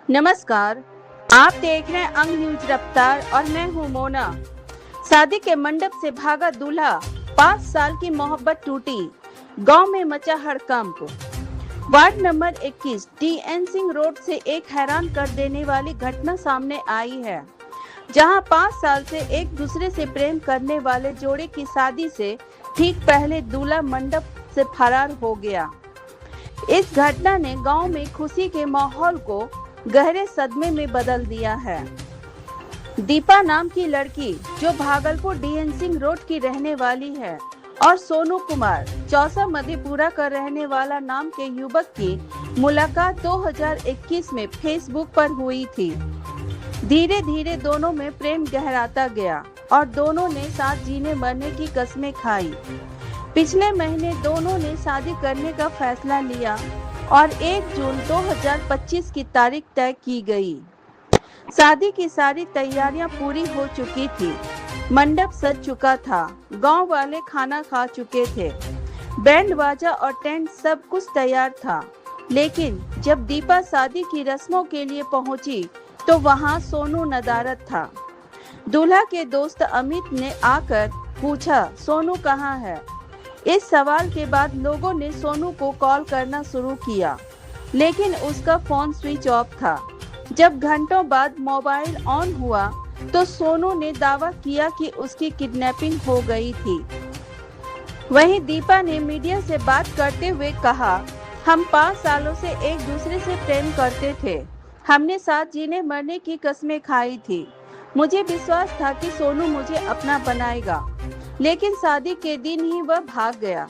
नमस्कार, आप देख रहे हैं अंग न्यूज रफ्तार और मैं हूं मोना। शादी के मंडप से भागा दूल्हा, 5 साल की मोहब्बत टूटी, गांव में मचा हड़कंप। Ward number 21 TN. Singh road से एक हैरान कर देने वाली घटना सामने आई है, जहां 5 साल से एक दूसरे से प्रेम करने वाले जोड़े की शादी से ठीक पहले दूल्हा मंडप से फरार हो गया। इस घटना ने गांव में खुशी के माहौल को गहरे सदमे में बदल दिया है। दीपा नाम की लड़की, जो भागलपुर डी.एन. सिंह रोड की रहने वाली है, और सोनू कुमार, चौसा मधेपुरा का रहने वाला नाम के युवक की मुलाकात 2021 में फेसबुक पर हुई थी। धीरे धीरे दोनों में प्रेम गहराता गया और दोनों ने साथ जीने मरने की कस्में खाई। पिछले महीने दोनों ने शादी करने का फैसला लिया और 1 जून 2025 की तारीख तय की गई। शादी की सारी तैयारियां पूरी हो चुकी थी, मंडप सज चुका था, गांव वाले खाना खा चुके थे, बैंड बाजा और टेंट सब कुछ तैयार था। लेकिन जब दीपा शादी की रस्मों के लिए पहुंची तो वहां सोनू नदारद था। दूल्हा के दोस्त अमित ने आकर पूछा, सोनू कहाँ है? इस सवाल के बाद लोगों ने सोनू को कॉल करना शुरू किया, लेकिन उसका फोन स्विच ऑफ था। जब घंटों बाद मोबाइल ऑन हुआ तो सोनू ने दावा किया कि उसकी किडनैपिंग हो गई थी। वहीं दीपा ने मीडिया से बात करते हुए कहा, हम 5 सालों से एक दूसरे से प्रेम करते थे, हमने साथ जीने मरने की कस्में खाई थी। मुझे विश्वास था कि सोनू मुझे अपना बनाएगा, लेकिन शादी के दिन ही वह भाग गया।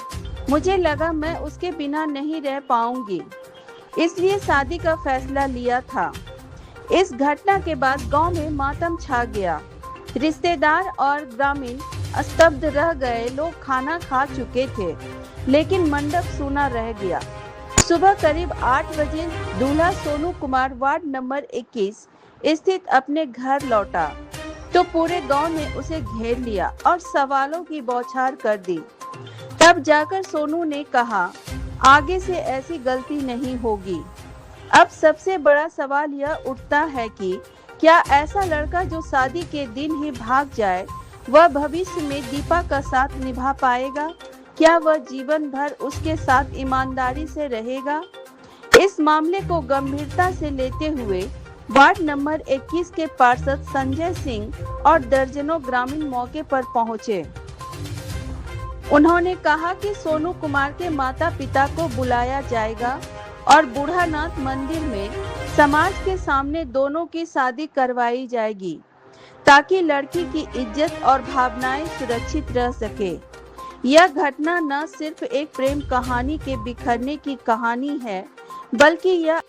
मुझे लगा मैं उसके बिना नहीं रह पाऊंगी, इसलिए शादी का फैसला लिया था। इस घटना के बाद गांव में मातम छा गया। रिश्तेदार और ग्रामीण स्तब्ध रह गए। लोग खाना खा चुके थे, लेकिन मंडप सूना रह गया। सुबह करीब 8 बजे दूल्हा सोनू कुमार वार्ड नंबर 21 स्थित अपने घर लौटा तो पूरे गांव ने उसे घेर लिया और सवालों की बौछार कर दी। तब जाकर सोनू ने कहा, आगे से ऐसी गलती नहीं होगी। अब सबसे बड़ा सवाल यह उठता है कि क्या ऐसा लड़का जो शादी के दिन ही भाग जाए, वह भविष्य में दीपा का साथ निभा पाएगा? क्या वह जीवन भर उसके साथ ईमानदारी से रहेगा? इस मामले को गंभीरता से लेते हुए वार्ड नंबर 21 के पार्षद संजय सिंह और दर्जनों ग्रामीण मौके पर पहुंचे। उन्होंने कहा कि सोनू कुमार के माता पिता को बुलाया जाएगा और बूढ़ानाथ मंदिर में समाज के सामने दोनों की शादी करवाई जाएगी, ताकि लड़की की इज्जत और भावनाएं सुरक्षित रह सके। यह घटना न सिर्फ एक प्रेम कहानी के बिखरने की कहानी है, बल्कि यह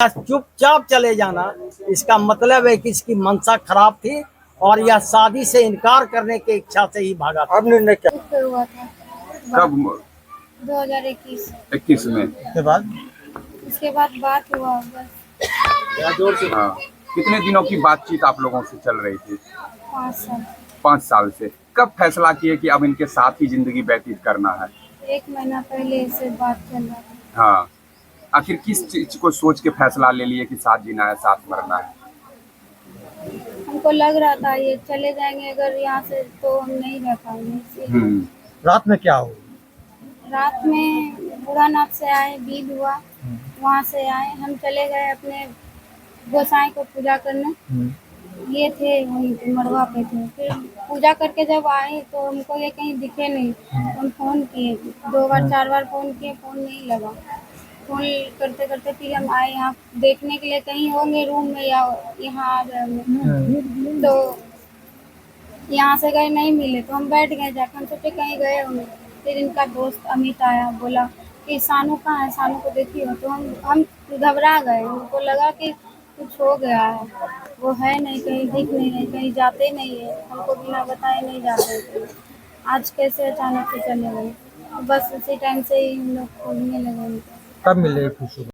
चुपचाप चले जाना, इसका मतलब है कि इसकी मंशा खराब थी और यह शादी से इनकार करने की इच्छा से ही भागा था। अब निर्णय क्या पे हुआ था कब 2021 में इसके बाद उसके बाद बात हुआ बस। हाँ कितने दिनों की बातचीत आप लोगों से चल रही थी? 5 साल। 5 साल से। कब फैसला किए कि अब इनके साथ ही जिंदगी व्यतीत करना है? 1 महीना पहले से बात चल रहा था। हाँ, आखिर किस चीज को सोच के फैसला ले लिए कि साथ जीना है, साथ मरना है? हमको लग रहा था ये चले जाएंगे अगर यहाँ से तो हम नहीं रह पाएंगे, इसीलिए। रात में क्या हो? रात में बुढ़ानाथ से आए, बीद हुआ, वहाँ से आए, हम चले गए अपने गोसाई को पूजा करने। ये थे वहीं पे मड़वा पे थे। फिर पूजा करके जब आए तो हमको ये कहीं दिखे नहीं। हम फ़ोन किए 2 बार 4 बार फ़ोन किए, फ़ोन नहीं लगा। फ़ोन करते करते फिर हम आए यहाँ देखने के लिए, कहीं होंगे रूम में या यहाँ आ गए होंगे। तो यहाँ से गए, नहीं मिले तो हम बैठ गए जाकर, हम सोचे कहीं गए होंगे। फिर इनका दोस्त अमित आया, बोला कि सानू कहाँ है, सानू को देखी हो। तो हम घबरा गए, हमको लगा कि कुछ हो गया है, वो है नहीं, कहीं दिख नहीं रही, कहीं जाते नहीं है, हमको बिना बताए नहीं जाते थे। आज कैसे अचानक से चले गए, बस उसी टाइम से ही हम लोग खोजने लगे उनको। कब मिले खुशी?